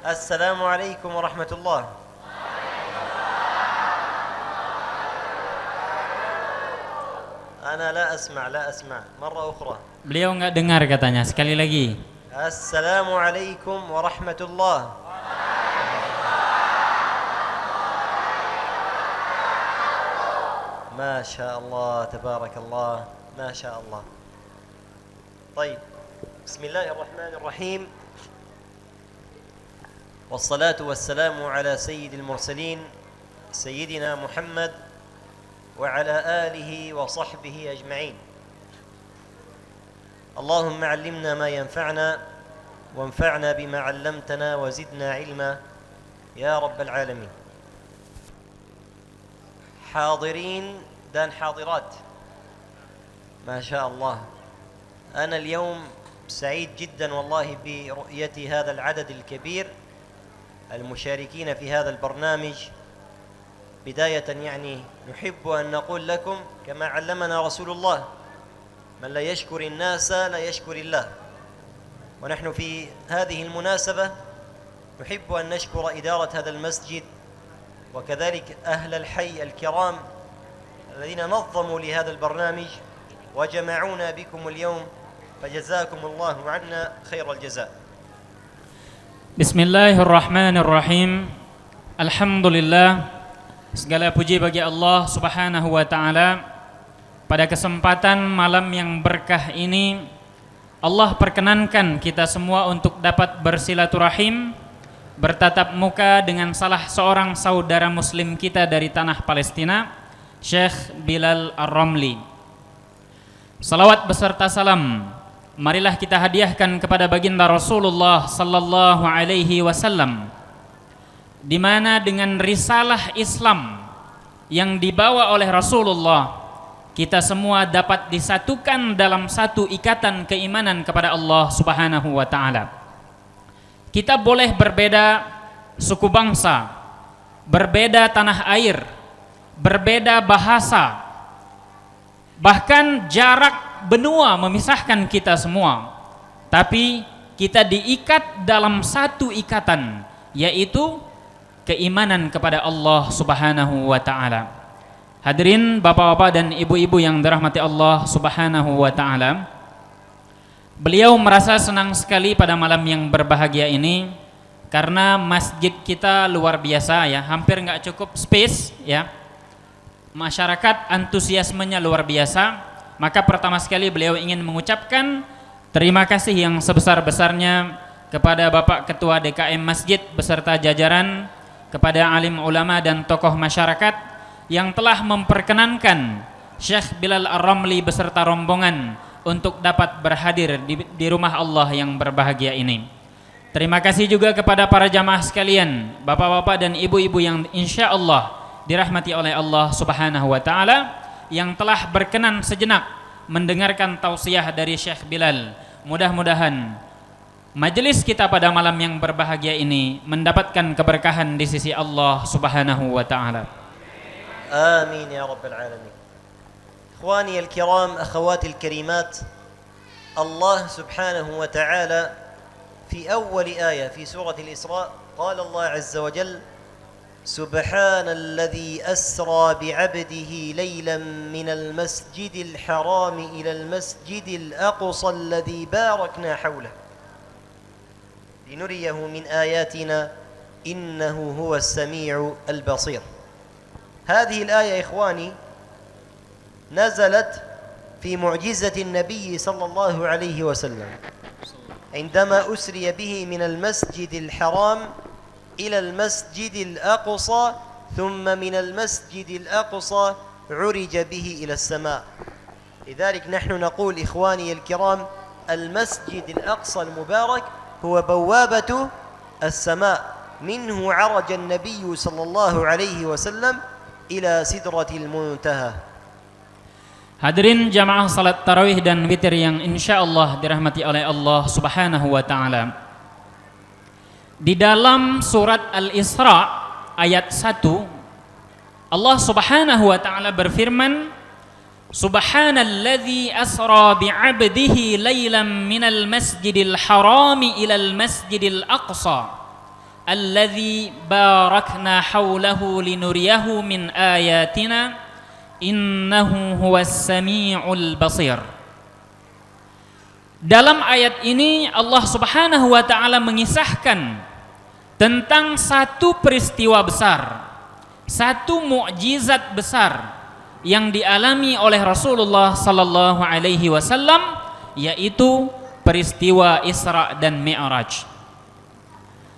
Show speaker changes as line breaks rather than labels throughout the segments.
السلام عليكم ورحمة الله. أنا لا أسمع مرة أخرى.
Beliau nggak dengar katanya. Sekali lagi.
السلام عليكم ورحمة الله. ما شاء الله تبارك الله ما شاء الله. طيب بسم الله الرحمن الرحيم والصلاة والسلام على سيد المرسلين سيدنا محمد وعلى آله وصحبه أجمعين. اللهم علمنا ما ينفعنا وانفعنا بما علمتنا وزدنا علما يا رب العالمين. حاضرين دان حاضرات ما شاء الله. أنا اليوم سعيد جدا والله برؤية هذا العدد الكبير المشاركين في هذا البرنامج. بداية يعني نحب أن نقول لكم كما علمنا رسول الله: من لا يشكر الناس لا يشكر الله. ونحن في هذه المناسبة نحب أن نشكر إدارة هذا المسجد وكذلك أهل الحي الكرام الذين نظموا لهذا البرنامج وجمعونا بكم اليوم، فجزاكم الله عنا خير الجزاء.
Bismillahirrahmanirrahim. Alhamdulillah, segala puji bagi Allah Subhanahu wa taala. Pada kesempatan malam yang berkah ini, Allah perkenankan kita semua untuk dapat bersilaturahim, bertatap muka dengan salah seorang saudara muslim kita dari tanah Palestina, Syekh Bilal Ar-Ramli. Salawat beserta salam marilah kita hadiahkan kepada baginda Rasulullah sallallahu alaihi wasallam, di mana dengan risalah Islam yang dibawa oleh Rasulullah, kita semua dapat disatukan dalam satu ikatan keimanan kepada Allah Subhanahu wa taala. Kita boleh berbeda suku bangsa, berbeda tanah air, berbeda bahasa, bahkan jarak benua memisahkan kita semua, tapi kita diikat dalam satu ikatan, yaitu keimanan kepada Allah Subhanahu wa taala. Hadirin bapak-bapak dan ibu-ibu yang dirahmati Allah Subhanahu wa taala, beliau merasa senang sekali pada malam yang berbahagia ini karena masjid kita luar biasa ya, hampir nggak cukup space ya. Masyarakat antusiasmenya luar biasa. Maka pertama sekali beliau ingin mengucapkan terima kasih yang sebesar-besarnya kepada Bapak Ketua DKM Masjid beserta jajaran, kepada alim ulama dan tokoh masyarakat yang telah memperkenankan Syekh Bilal Ar-Ramli beserta rombongan untuk dapat berhadir di rumah Allah yang berbahagia ini. Terima kasih juga kepada para jamaah sekalian, bapak-bapak dan ibu-ibu yang insya Allah dirahmati oleh Allah Subhanahu wa taala, yang telah berkenan sejenak mendengarkan tausiah dari Syekh Bilal. Mudah-mudahan majelis kita pada malam yang berbahagia ini mendapatkan keberkahan di sisi Allah Subhanahu wa taala.
آمين يا رب العالمين. إخواني الكرام أخواتي الكريمات، الله سبحانه وتعالى في أول آية في سورة الإسراء قال الله عز وجل: سبحان الذي أسرى بعبده ليلا من المسجد الحرام إلى المسجد الأقصى الذي باركنا حوله لنريه من آياتنا إنه هو السميع البصير. هذه الآية إخواني نزلت في معجزة النبي صلى الله عليه وسلم عندما أسري به من المسجد الحرام إلى المسجد الأقصى، ثم من المسجد الأقصى عرج به إلى السماء. لذلك نحن نقول إخواني الكرام: المسجد الأقصى المبارك هو بوابة السماء، منه عرج النبي صلى الله عليه وسلم إلى سدرة المنتهى.
Hadirin jamaah salat tarawih dan witir yang insya Allah dirahmati oleh Allah Subhanahu wa taala. Di dalam surat Al-Isra ayat 1, Allah Subhanahu wa taala berfirman: Subhanalladzi asra bi'abdihi laylan minal masjidil harami ilal masjidil aqsa alladzi barakna haulahu linuriyahu min ayatina innahu huwas samiul basir. Dalam ayat ini Allah Subhanahu wa taala mengisahkan tentang satu peristiwa besar, satu mukjizat besar yang dialami oleh Rasulullah sallallahu alaihi wasallam, yaitu peristiwa Isra dan Mi'raj.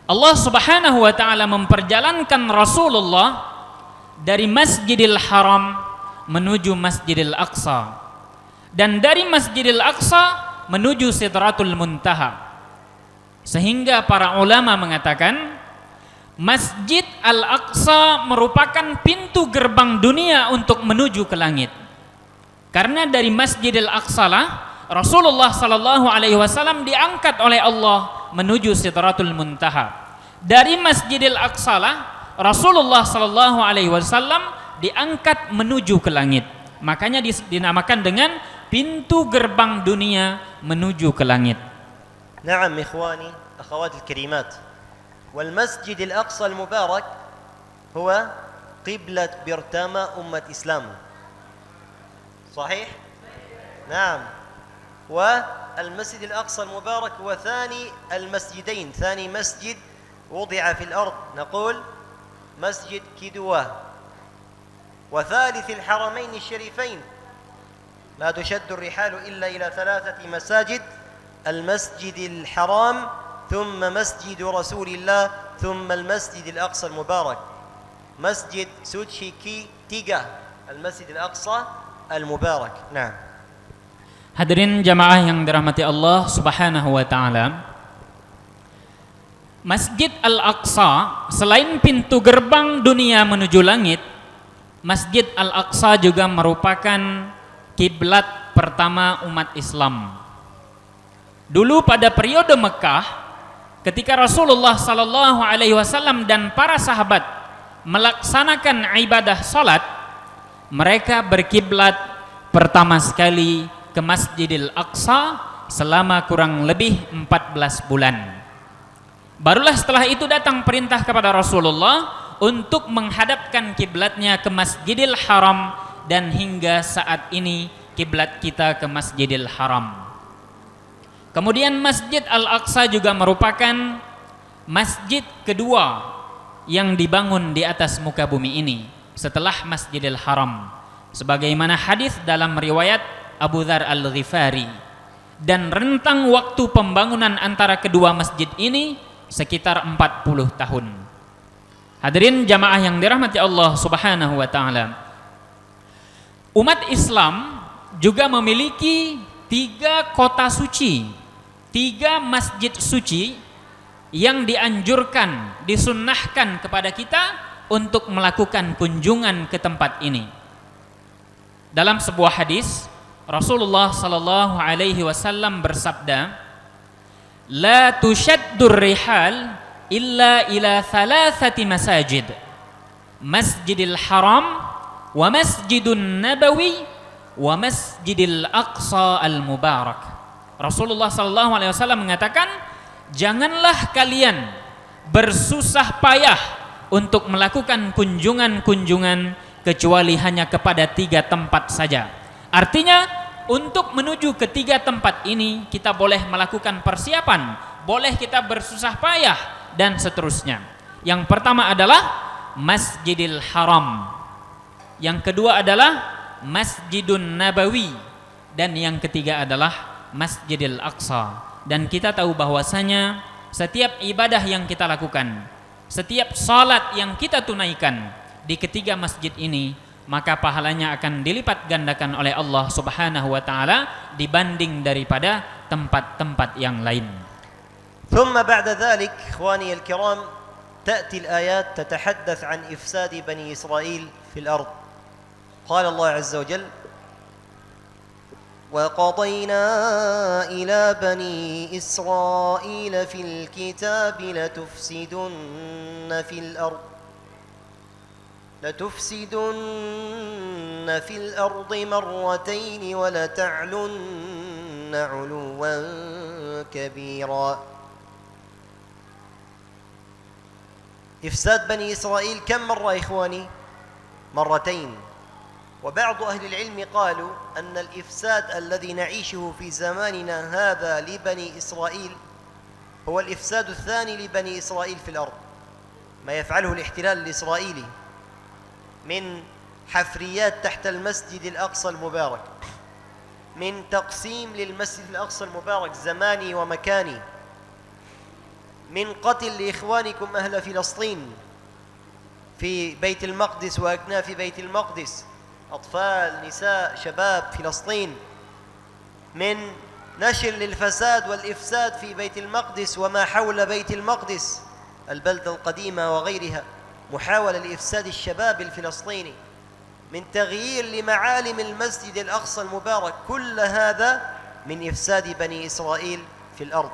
Allah Subhanahu wa taala memperjalankan Rasulullah dari Masjidil Haram menuju Masjidil Aqsa, dan dari Masjidil Aqsa menuju Sidratul Muntaha. Sehingga para ulama mengatakan Masjid Al-Aqsa merupakan pintu gerbang dunia untuk menuju ke langit. Karena dari Masjidil Aqsa lah Rasulullah sallallahu alaihi wasallam diangkat oleh Allah menuju Sidratul Muntaha. Dari Masjidil Aqsa lah Rasulullah sallallahu alaihi wasallam diangkat menuju ke langit. Makanya dinamakan dengan pintu gerbang dunia menuju ke langit.
Na'am ikhwani, akhawati al-karimat. والمسجد الأقصى المبارك هو قبلة برتما أمة إسلام. صحيح؟ نعم. والمسجد الأقصى المبارك هو ثاني المسجدين، ثاني مسجد وضع في الأرض، نقول مسجد كدوة. وثالث الحرمين الشريفين، لا تشد الرحال إلا إلى ثلاثة مساجد: المسجد الحرام، ثم مسجد رسول الله، ثم المسجد الأقصى المبارك. مسجد سوتشيكي تيغا، المسجد الأقصى المبارك. نعم.
Hadirin jamaah yang dirahmati Allah Subhanahu wa taala. Masjid Al-Aqsa selain pintu gerbang dunia menuju langit, Masjid Al-Aqsa juga merupakan kiblat pertama umat Islam. Dulu pada periode Mekah, ketika Rasulullah sallallahu alaihi wasallam dan para sahabat melaksanakan ibadah salat, mereka berkiblat pertama sekali ke Masjidil Aqsa selama kurang lebih 14 bulan. Barulah setelah itu datang perintah kepada Rasulullah untuk menghadapkan kiblatnya ke Masjidil Haram, dan hingga saat ini kiblat kita ke Masjidil Haram. Kemudian Masjid Al-Aqsa juga merupakan masjid kedua yang dibangun di atas muka bumi ini setelah Masjidil Haram, sebagaimana hadis dalam riwayat Abu Dzar Al-Ghifari. Dan rentang waktu pembangunan antara kedua masjid ini sekitar 40 tahun. Hadirin jamaah yang dirahmati Allah Subhanahu wa taala. Umat Islam juga memiliki 3 kota suci, 3 masjid suci yang dianjurkan, disunnahkan kepada kita untuk melakukan kunjungan ke tempat ini. Dalam sebuah hadis, Rasulullah sallallahu alaihi wasallam bersabda, "La tushaddur rihal illa ila thalathati masajid, Masjidil Haram, wa Masjidun Nabawi, wa Masjidil Aqsa al-Mubarak." Rasulullah sallallahu alaihi wasallam mengatakan, janganlah kalian bersusah payah untuk melakukan kunjungan-kunjungan kecuali hanya kepada 3 tempat saja. Artinya, untuk menuju ke 3 tempat ini kita boleh melakukan persiapan, boleh kita bersusah payah, dan seterusnya. Yang pertama adalah Masjidil Haram, yang kedua adalah Masjidun Nabawi, dan yang ketiga adalah Masjidil Aqsa. Dan kita tahu bahwasanya setiap ibadah yang kita lakukan, setiap salat yang kita tunaikan di ketiga masjid ini, maka pahalanya akan dilipat gandakan oleh Allah Subhanahu wa taala dibanding daripada tempat-tempat yang lain.
ثم بعد ذلك إخواني الكرام تأتي الآيات تتحدث عن إفساد بني إسرائيل في الأرض. قال الله عز وجل: وقضينا إلى بني إسرائيل في الكتاب لتفسدن في الأرض مرتين ولتعلن علوا كبيرا. إفساد بني إسرائيل كم مرة إخواني؟ مرتين. وبعض أهل العلم قالوا أن الإفساد الذي نعيشه في زماننا هذا لبني إسرائيل هو الإفساد الثاني لبني إسرائيل في الأرض. ما يفعله الاحتلال الإسرائيلي من حفريات تحت المسجد الأقصى المبارك، من تقسيم للمسجد الأقصى المبارك زماني ومكاني، من قتل لإخوانكم أهل فلسطين في بيت المقدس وأكناف بيت المقدس، أطفال نساء شباب فلسطين، من نشر للفساد والإفساد في بيت المقدس وما حول بيت المقدس البلدة القديمة وغيرها، محاولة لإفساد الشباب الفلسطيني، من تغيير لمعالم المسجد الأقصى المبارك، كل هذا من إفساد بني إسرائيل في الأرض.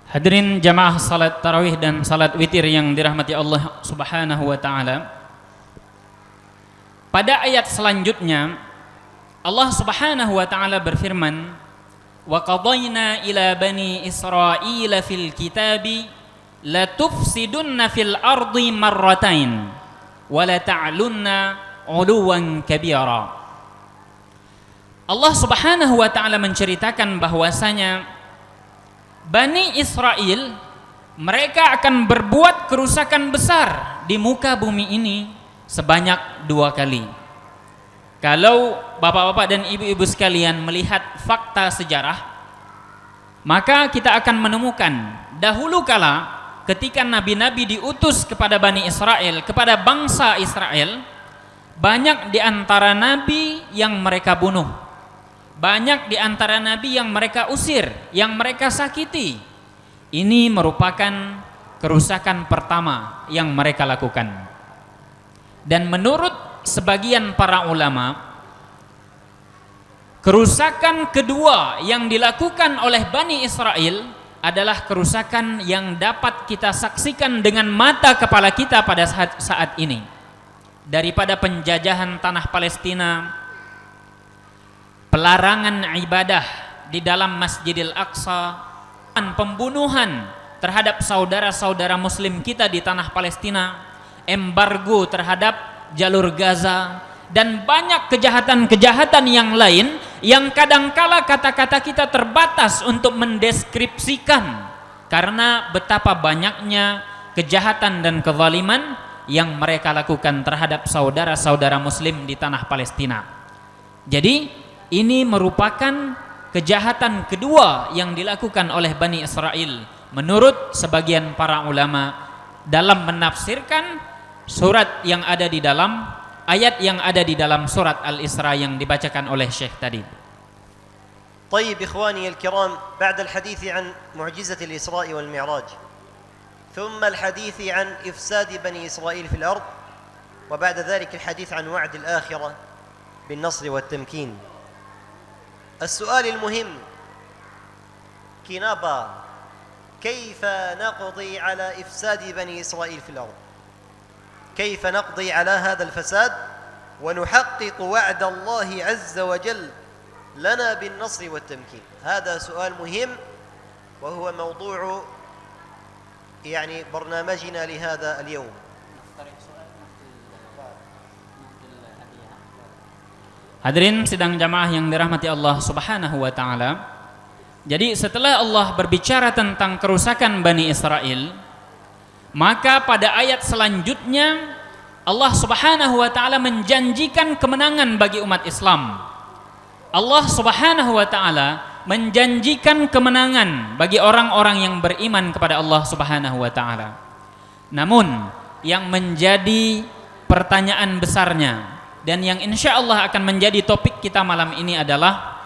Hadirin jamaah salat tarawih dan salat witir yang dirahmati Allah Subhanahu wa taala. Pada ayat selanjutnya Allah Subhanahu wa taala berfirman, "Wa qadayna ila bani Israil fil kitabi la tufsidunna fil ardi marratain wa la ta'lunna 'uluwan kabira." Allah Subhanahu wa taala menceritakan bahwasanya Bani Israel mereka akan berbuat kerusakan besar di muka bumi ini sebanyak 2 kali. Kalau bapak-bapak dan ibu-ibu sekalian melihat fakta sejarah, maka kita akan menemukan dahulu kala ketika nabi-nabi diutus kepada Bani Israel, kepada bangsa Israel, banyak di antara nabi yang mereka bunuh. Banyak di antara nabi yang mereka usir, yang mereka sakiti. Ini merupakan kerusakan pertama yang mereka lakukan. Dan menurut sebagian para ulama, kerusakan kedua yang dilakukan oleh Bani Israel adalah kerusakan yang dapat kita saksikan dengan mata kepala kita pada saat ini. Daripada penjajahan tanah Palestina, pelarangan ibadah di dalam Masjidil Aqsa, pembunuhan terhadap saudara-saudara muslim kita di tanah Palestina, embargo terhadap jalur Gaza, dan banyak kejahatan-kejahatan yang lain yang kadangkala kata-kata kita terbatas untuk mendeskripsikan karena betapa banyaknya kejahatan dan kezaliman yang mereka lakukan terhadap saudara-saudara muslim di tanah Palestina. Jadi ini merupakan kejahatan kedua yang dilakukan oleh Bani Israel menurut sebagian para ulama dalam menafsirkan surat yang ada di dalam ayat yang ada di dalam surat Al-Isra yang dibacakan oleh Syekh tadi.
طيب إخواني الكرام، بعد الحديث عن معجزة الإسراء والمعراج ثم الحديث عن إفساد بني إسرائيل في الأرض، وبعد ذلك الحديث عن وعد الآخرة بالنصر والتمكين. السؤال المهم كنابا، كيف نقضي على إفساد بني إسرائيل في الأرض؟ كيف نقضي على هذا الفساد ونحقق وعد الله عز وجل لنا بالنصر والتمكين؟ هذا سؤال مهم وهو موضوع برنامجنا لهذا اليوم.
Hadirin sidang jamaah yang dirahmati Allah Subhanahu wa taala. Jadi setelah Allah berbicara tentang kerusakan Bani Israel, maka pada ayat selanjutnya Allah Subhanahu wa taala menjanjikan kemenangan bagi umat Islam. Allah Subhanahu wa taala menjanjikan kemenangan bagi orang-orang yang beriman kepada Allah Subhanahu wa taala. Namun yang menjadi pertanyaan besarnya dan yang insya Allah akan menjadi topik kita malam ini adalah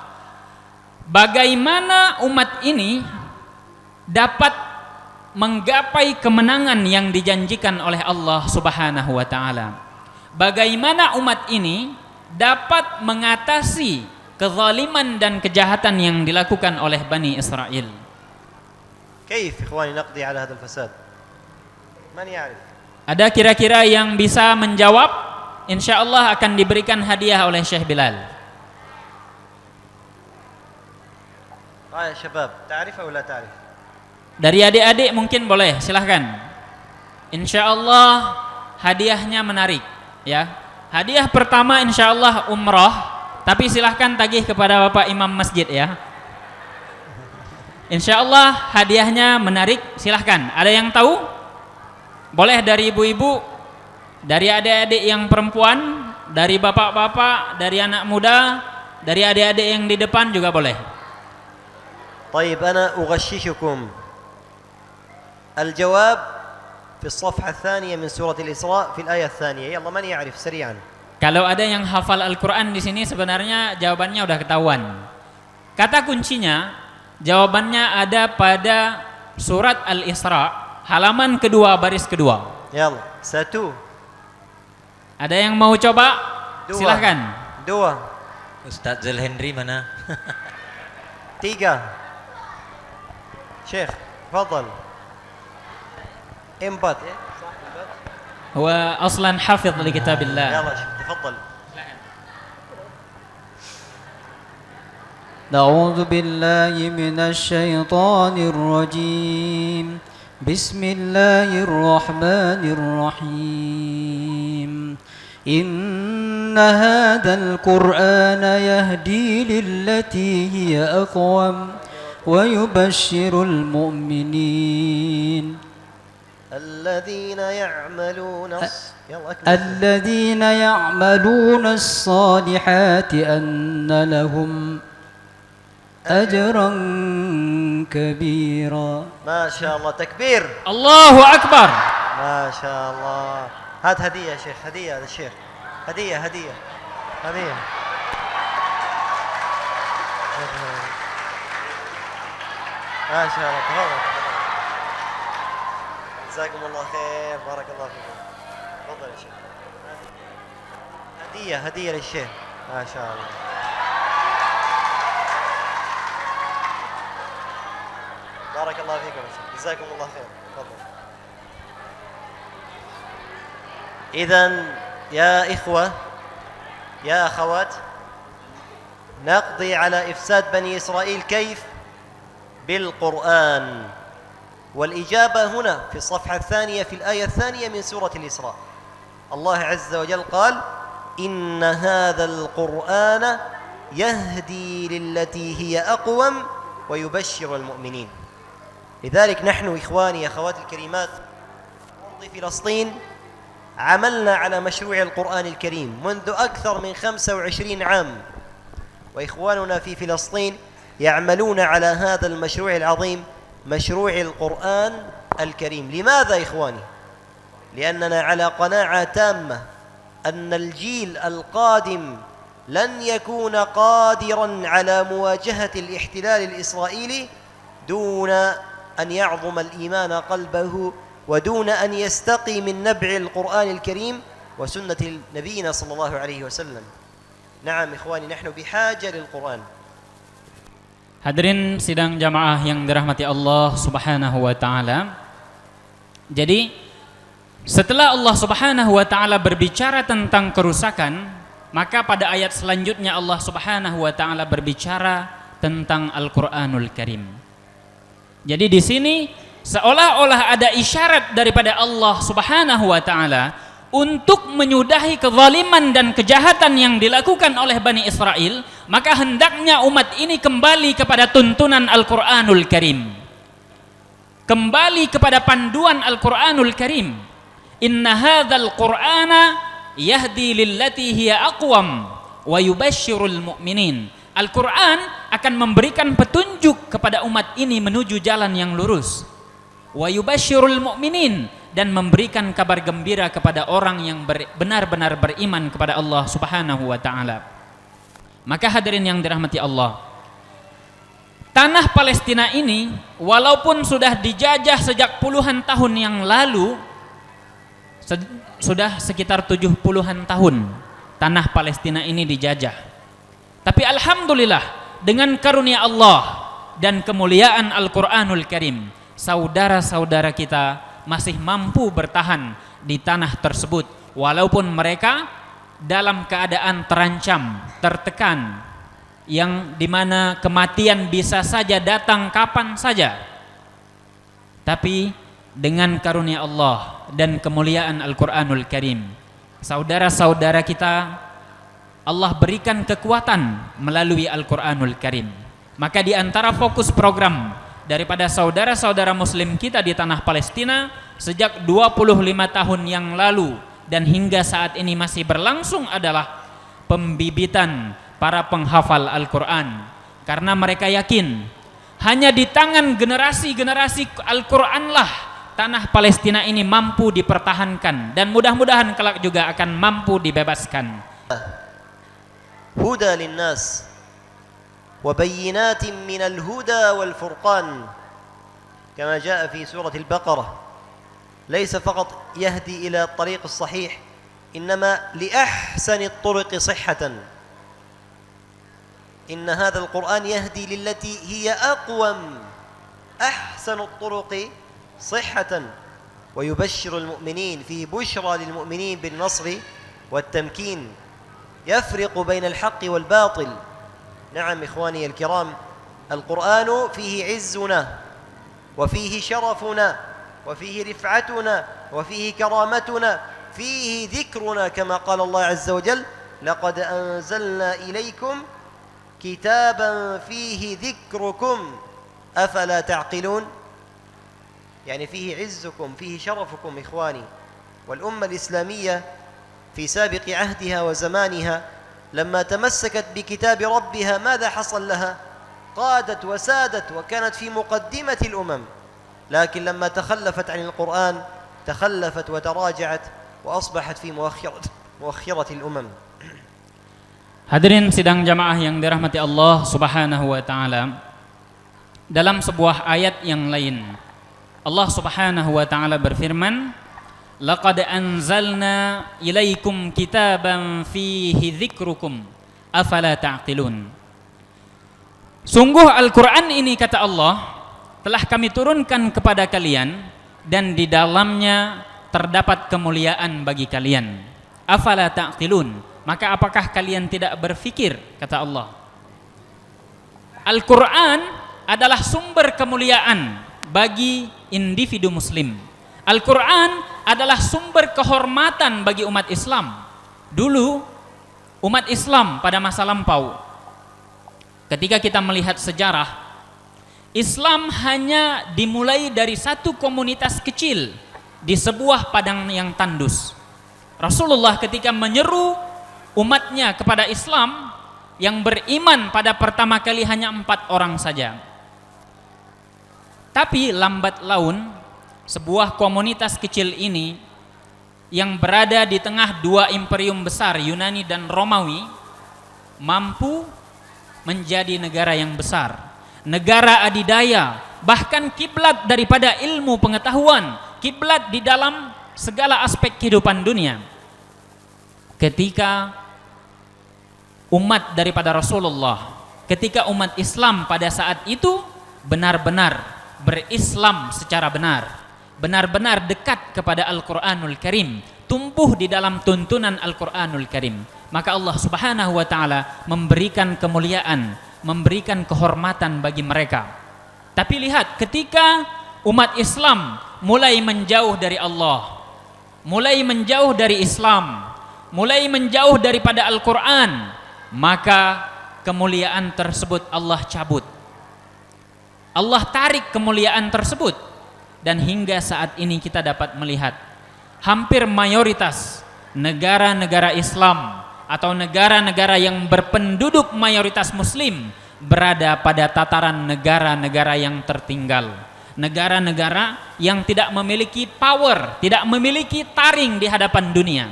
bagaimana umat ini dapat menggapai kemenangan yang dijanjikan oleh Allah Subhanahu wa taala. Bagaimana umat ini dapat mengatasi kezaliman dan kejahatan yang dilakukan oleh Bani Israel.
كيف إخواني نقضي على هذا الفساد؟ من يعرف؟
Ada kira-kira yang bisa menjawab? Insya Allah akan diberikan hadiah oleh Syekh Bilal.
يا شباب تعرف أو لا تعرف؟
Dari adik-adik mungkin boleh, silahkan. Insya Allah hadiahnya menarik ya. Hadiah pertama insya Allah umroh, tapi silahkan tagih kepada Bapak Imam Masjid ya. Insya Allah hadiahnya menarik, silahkan. Ada yang tahu? Boleh dari ibu-ibu, dari adik-adik yang perempuan, dari bapak-bapak, dari anak muda, dari adik-adik yang di depan juga boleh.
طيب أنا أغششكم الجواب في الصفحة الثانية من سورة الإسراء في الآية الثانية. يلا من يعرف سريعا.
Kalau ada yang hafal Al-Quran di sini sebenarnya jawabannya udah ketahuan. Kata kuncinya jawabannya ada pada surat Al-Isra halaman kedua baris kedua.
يلا satu.
Ada yang mau coba?
Dua.
Silahkan.
Dua.
Ustadz Zulhendri mana?
Tiga. Syekh, tafadhal. Empat.
هو أصلا حافظ لكتاب الله.
يلا شيخ تفضل.
أعوذ بالله من الشيطان الرجيم. بسم الله الرحمن الرحيم. إن هذا القرآن يهدي للتي هي أقوم ويبشر المؤمنين
الذين يعملون
الذين يعملون الصالحات أن لهم أجرا كبيرا.
ما شاء الله تكبير.
الله أكبر.
ما شاء الله. هات هدية يا شيخ. هدية هذا الشيخ. هدية هدية هدية. ما شاء الله تفضل. جزاكم الله خير. بارك الله فيكم. تفضل يا شيخ. هدية هدية للشيخ. ما شاء الله. بارك الله فيكم يا شيخ. جزاكم الله خير. تفضل. إذن يا إخوة يا أخوات نقضي على إفساد بني إسرائيل كيف؟ بالقرآن. والإجابة هنا في الصفحة الثانية في الآية الثانية من سورة الإسراء. الله عز وجل قال إن هذا القرآن يهدي للتي هي أقوم ويبشر المؤمنين. لذلك نحن إخواني أخواتي الكريمات في فلسطين عملنا على مشروع القرآن الكريم منذ أكثر من 25 عام، وإخواننا في فلسطين يعملون على هذا المشروع العظيم مشروع القرآن الكريم. لماذا إخواني؟ لأننا على قناعة تامة أن الجيل القادم لن يكون قادرا على مواجهة الاحتلال الإسرائيلي دون أن يعظم الإيمان قلبه ودون أن يستقي من نبع القرآن الكريم وسنة نبينا صلى الله عليه وسلم. نعم إخواني نحن بحاجة للقرآن.
Hadirin sidang jamaah yang dirahmati Allah Subhanahu wa taala. Jadi setelah Allah Subhanahu wa taala berbicara tentang kerusakan, maka pada ayat selanjutnya Allah Subhanahu wa taala berbicara tentang Al-Qur'anul Karim. Jadi di sini seolah-olah ada isyarat daripada Allah Subhanahu wa taala untuk menyudahi kezaliman dan kejahatan yang dilakukan oleh Bani Israel, maka hendaknya umat ini kembali kepada tuntunan Al-Qur'anul Karim. Kembali kepada panduan Al-Qur'anul Karim. Inna hadzal Qur'ana yahdi lillati hiya aqwam wa yubashshirul mu'minin. Al-Qur'an akan memberikan petunjuk kepada umat ini menuju jalan yang lurus. Wa yubashshirul mu'minin, dan memberikan kabar gembira kepada orang yang benar-benar beriman kepada Allah Subhanahu wa taala. Maka hadirin yang dirahmati Allah, tanah Palestina ini walaupun sudah dijajah sejak puluhan tahun yang lalu, sudah sekitar 70-an tahun tanah Palestina ini dijajah. Tapi alhamdulillah dengan karunia Allah dan kemuliaan Al-Qur'anul Karim, saudara-saudara kita masih mampu bertahan di tanah tersebut walaupun mereka dalam keadaan terancam, tertekan, yang dimana kematian bisa saja datang kapan saja. Tapi dengan karunia Allah dan kemuliaan Al-Quranul Karim. Saudara-saudara kita Allah berikan kekuatan melalui Al-Quranul Karim. Maka di antara fokus program daripada saudara-saudara muslim kita di tanah Palestina sejak 25 tahun yang lalu dan hingga saat ini masih berlangsung adalah pembibitan para penghafal Al-Quran. Karena mereka yakin hanya di tangan generasi-generasi Al-Quranlah tanah Palestina ini mampu dipertahankan dan mudah-mudahan kelak juga akan mampu dibebaskan.
Huda linnas wa bayyinatin minal huda wal furqan kama jaa fi surah Al-Baqarah. Laysa faqat yahdi ila at-tariq as-sahih, innama li ahsani at-turuq sihhatan. إن هذا القرآن يهدي للتي هي أقوم أحسن الطرق صحة ويبشر المؤمنين فيه بشرى للمؤمنين بالنصر والتمكين يفرق بين الحق والباطل. نعم إخواني الكرام، القرآن فيه عزنا وفيه شرفنا وفيه رفعتنا وفيه كرامتنا، فيه ذكرنا كما قال الله عز وجل: لقد أنزلنا إليكم كتابا فيه ذكركم أفلا تعقلون. يعني فيه عزكم، فيه شرفكم إخواني. والأمة الإسلامية في سابق عهدها وزمانها لما تمسكت بكتاب ربها ماذا حصل لها؟ قادت وسادت وكانت في مقدمة الأمم، لكن لما تخلفت عن القرآن تخلفت وتراجعت وأصبحت في مؤخرة الأمم.
Hadirin sidang jamaah yang dirahmati Allah Subhanahu wa taala. Dalam sebuah ayat yang lain Allah Subhanahu wa taala berfirman, "Laqad anzalna ilaikum kitaban fihi dzikrukum afala ta'qilun." Sungguh Al-Qur'an ini, kata Allah, telah kami turunkan kepada kalian dan di dalamnya terdapat kemuliaan bagi kalian. Afala ta'qilun, maka apakah kalian tidak berfikir, kata Allah. Al-Quran adalah sumber kemuliaan bagi individu muslim. Al-Quran adalah sumber kehormatan bagi umat Islam. Dulu umat Islam pada masa lampau, ketika kita melihat sejarah, Islam hanya dimulai dari satu komunitas kecil di sebuah padang yang tandus. Rasulullah ketika menyeru umatnya kepada Islam, yang beriman pada pertama kali hanya 4 orang saja. Tapi lambat laun sebuah komunitas kecil ini yang berada di tengah dua imperium besar, Yunani dan Romawi, mampu menjadi negara yang besar, negara adidaya, bahkan kiblat daripada ilmu pengetahuan, kiblat di dalam segala aspek kehidupan dunia. Ketika umat daripada Rasulullah, ketika umat Islam pada saat itu benar-benar berislam secara benar, benar-benar dekat kepada Al-Quranul Karim, tumbuh di dalam tuntunan Al-Quranul Karim, maka Allah Subhanahu wa ta'ala memberikan kemuliaan, memberikan kehormatan bagi mereka. Tapi lihat, ketika umat Islam mulai menjauh dari Allah, mulai menjauh dari Islam, mulai menjauh daripada Al-Quran, maka kemuliaan tersebut Allah cabut. Allah tarik kemuliaan tersebut. Dan hingga saat ini kita dapat melihat hampir mayoritas negara-negara Islam atau negara-negara yang berpenduduk mayoritas muslim berada pada tataran negara-negara yang tertinggal, negara-negara yang tidak memiliki power, tidak memiliki taring di hadapan dunia,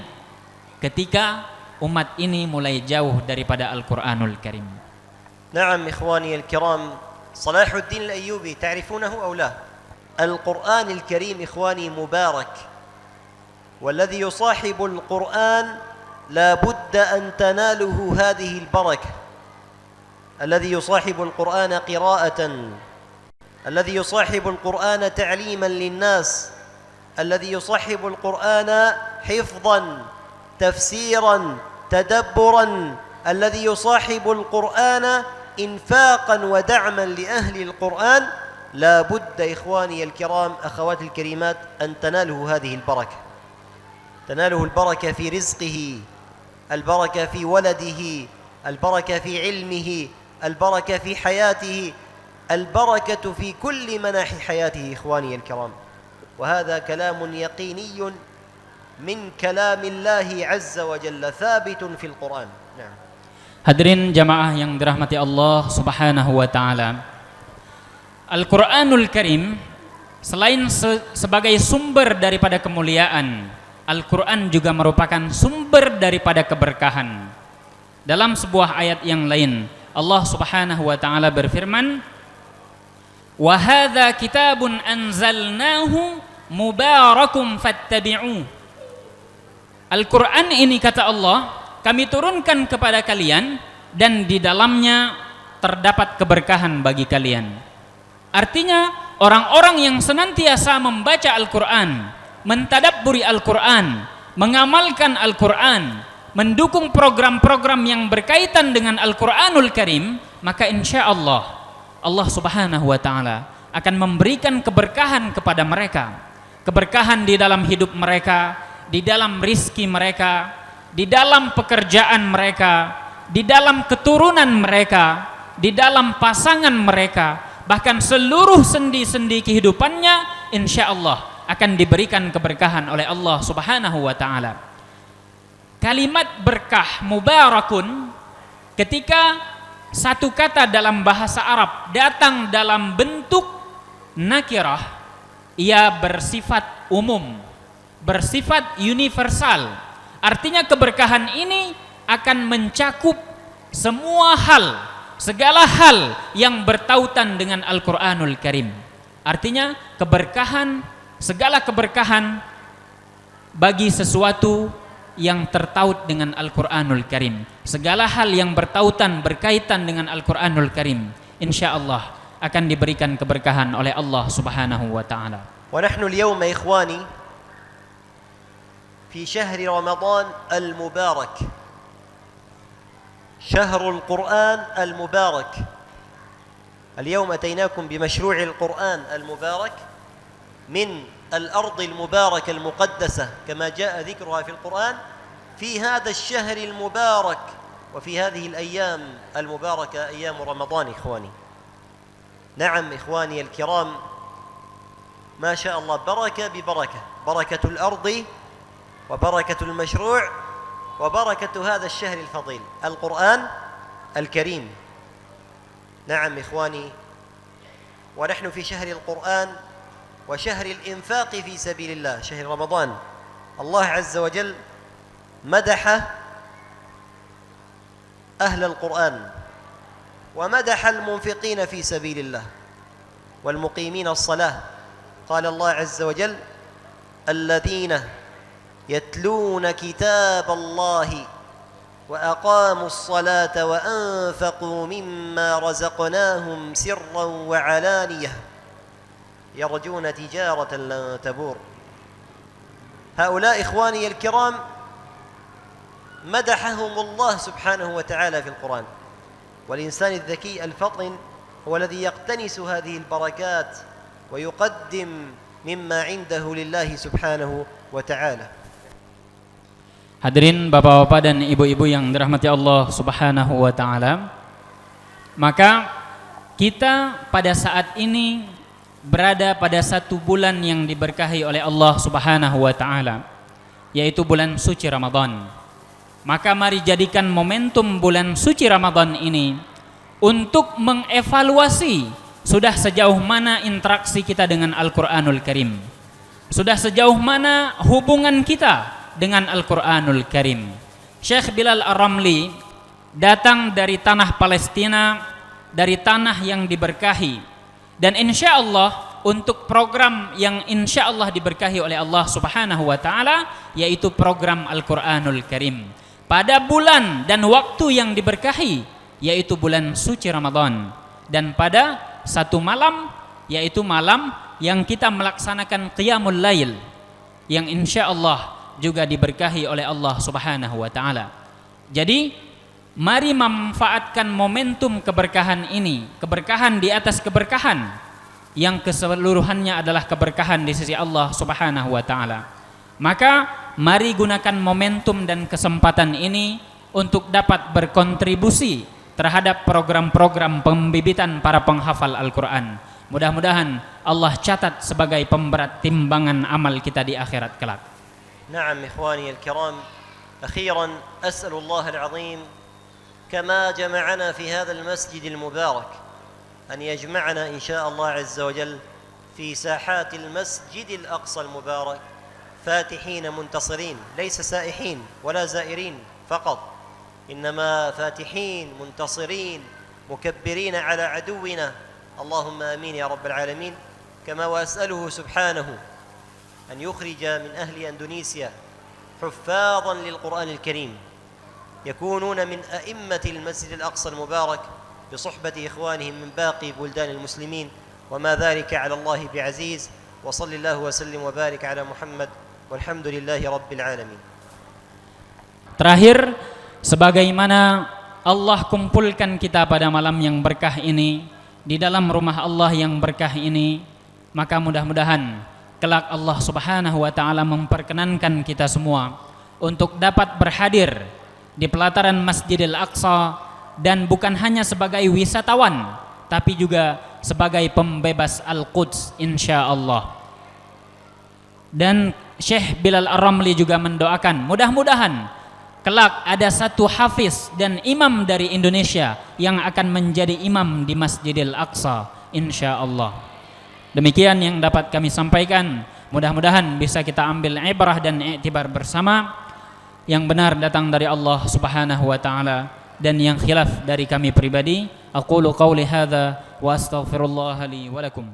ketika umat ini mulai jauh daripada Al-Quranul Karim.
Naam ikhwani al-kiram, Salahuddin al-Ayyubi ta'rifunahu aw la? Al-Quran al-Karim ikhwani mubarak, والذي يصاحب القرآن لا بد أن تناله هذه البركة. الذي يصاحب القرآن قراءة، الذي يصاحب القرآن تعليما للناس، الذي يصاحب القرآن حفظا تفسيرا تدبرا، الذي يصاحب القرآن إنفاقا ودعما لأهل القرآن، لا بد إخواني الكرام أخواتي الكريمات أن تناله هذه البركة، تناله البركة في رزقه، البركة في ولده، البركة في علمه، البركة في حياته، البركة في كل مناحي حياته إخواني الكرام. وهذا كلام يقيني من كلام الله عز وجل ثابت في القرآن. نعم.
Hadirin jamaah yang dirahmati Allah Subhanahu wa taala. Al-Qur'anul Karim selain sebagai sumber daripada kemuliaan, Al-Qur'an juga merupakan sumber daripada keberkahan. Dalam sebuah ayat yang lain, Allah Subhanahu wa taala berfirman, "Wa hadza kitabun anzalnahu mubarakum fattabi'u." Al-Qur'an ini, kata Allah, kami turunkan kepada kalian dan di dalamnya terdapat keberkahan bagi kalian. Artinya orang-orang yang senantiasa membaca Al-Quran, mentadabburi Al-Quran, mengamalkan Al-Quran, mendukung program-program yang berkaitan dengan Al-Quranul Karim, maka insya Allah Allah Subhanahu wa ta'ala akan memberikan keberkahan kepada mereka. Keberkahan di dalam hidup mereka, di dalam rizki mereka, di dalam pekerjaan mereka, di dalam keturunan mereka, di dalam pasangan mereka, bahkan seluruh sendi-sendi kehidupannya insya Allah akan diberikan keberkahan oleh Allah Subhanahu wa ta'ala. Kalimat berkah mubarakun, ketika satu kata dalam bahasa Arab datang dalam bentuk nakirah, ia bersifat umum, bersifat universal. Artinya keberkahan ini akan mencakup semua hal, segala hal yang bertautan dengan Al-Quranul Karim. Artinya keberkahan, segala keberkahan bagi sesuatu yang tertaut dengan Al-Quranul Karim. Segala hal yang berkaitan dengan Al-Quranul Karim, insya Allah akan diberikan keberkahan oleh Allah Subhanahu wa ta'ala.
Wa nahnu al-yawma ikhwani في شهر رمضان المبارك، شهر القرآن المبارك. اليوم أتيناكم بمشروع القرآن المبارك من الأرض المباركة المقدسة كما جاء ذكرها في القرآن في هذا الشهر المبارك وفي هذه الأيام المباركة، أيام رمضان إخواني. نعم إخواني الكرام، ما شاء الله بركة ببركة، بركة الأرض وبركة المشروع وبركة هذا الشهر الفضيل القرآن الكريم. نعم إخواني، ونحن في شهر القرآن وشهر الإنفاق في سبيل الله، شهر رمضان. الله عز وجل مدح أهل القرآن ومدح المنفقين في سبيل الله والمقيمين الصلاة. قال الله عز وجل: الذين يتلون كتاب الله وأقاموا الصلاة وأنفقوا مما رزقناهم سرا وعلانية يرجون تجارة لن تبور. هؤلاء إخواني الكرام مدحهم الله سبحانه وتعالى في القرآن. والإنسان الذكي الفطن هو الذي يقتنس هذه البركات ويقدم مما عنده لله سبحانه وتعالى.
Hadirin bapak-bapak dan ibu-ibu yang dirahmati Allah Subhanahu wa ta'ala, maka kita pada saat ini berada pada satu bulan yang diberkahi oleh Allah Subhanahu wa ta'ala, yaitu bulan suci Ramadan. Maka mari jadikan momentum bulan suci Ramadan ini untuk mengevaluasi sudah sejauh mana interaksi kita dengan Al-Quranul Karim, sudah sejauh mana hubungan kita dengan Al-Quranul Karim. Syekh Bilal Ar-Ramli datang dari tanah Palestina, dari tanah yang diberkahi, dan insya Allah untuk program yang insya Allah diberkahi oleh Allah Subhanahu wa ta'ala, yaitu program Al-Quranul Karim pada bulan dan waktu yang diberkahi, yaitu bulan suci Ramadan, dan pada satu malam, yaitu malam yang kita melaksanakan Qiyamul Lail, yang insya Allah juga diberkahi oleh Allah Subhanahu wa ta'ala. Jadi mari memanfaatkan momentum keberkahan ini, keberkahan di atas keberkahan, yang keseluruhannya adalah keberkahan di sisi Allah Subhanahu wa taala. Maka mari gunakan momentum dan kesempatan ini untuk dapat berkontribusi terhadap program-program pembibitan para penghafal Al-Quran. Mudah-mudahan Allah catat sebagai pemberat timbangan amal kita di akhirat kelak.
نعم إخواني الكرام، أخيرا أسأل الله العظيم كما جمعنا في هذا المسجد المبارك أن يجمعنا إن شاء الله عز وجل في ساحات المسجد الأقصى المبارك فاتحين منتصرين، ليس سائحين ولا زائرين فقط، إنما فاتحين منتصرين مكبرين على عدونا. اللهم آمين يا رب العالمين. كما وأسأله سبحانه أن يخرج من أهل أندونيسيا حفاظا للقرآن الكريم يكونون من أئمة المسجد الأقصى المبارك بصحبة إخوانهم من باقي بلدان المسلمين، وما ذلك على الله بعزيز. وصل الله وسلم وبارك على محمد والحمد لله رب العالمين.
Terakhir, sebagaimana Allah kumpulkan kita pada malam yang berkah ini di dalam rumah Allah yang berkah ini, maka mudah-mudahan kelak Allah Subhanahu wa taala memperkenankan kita semua untuk dapat berhadir di pelataran Masjidil Aqsa, dan bukan hanya sebagai wisatawan tapi juga sebagai pembebas Al-Quds insyaallah. Dan Syekh Bilal Ar-Ramli juga mendoakan mudah-mudahan kelak ada satu hafiz dan imam dari Indonesia yang akan menjadi imam di Masjidil Aqsa insyaallah. Demikian yang dapat kami sampaikan. Mudah-mudahan bisa kita ambil ibrah dan iktibar bersama. Yang benar datang dari Allah Subhanahu wa taala, dan yang khilaf dari kami pribadi. Aqulu qawli hadza wa astaghfirullah li wa lakum.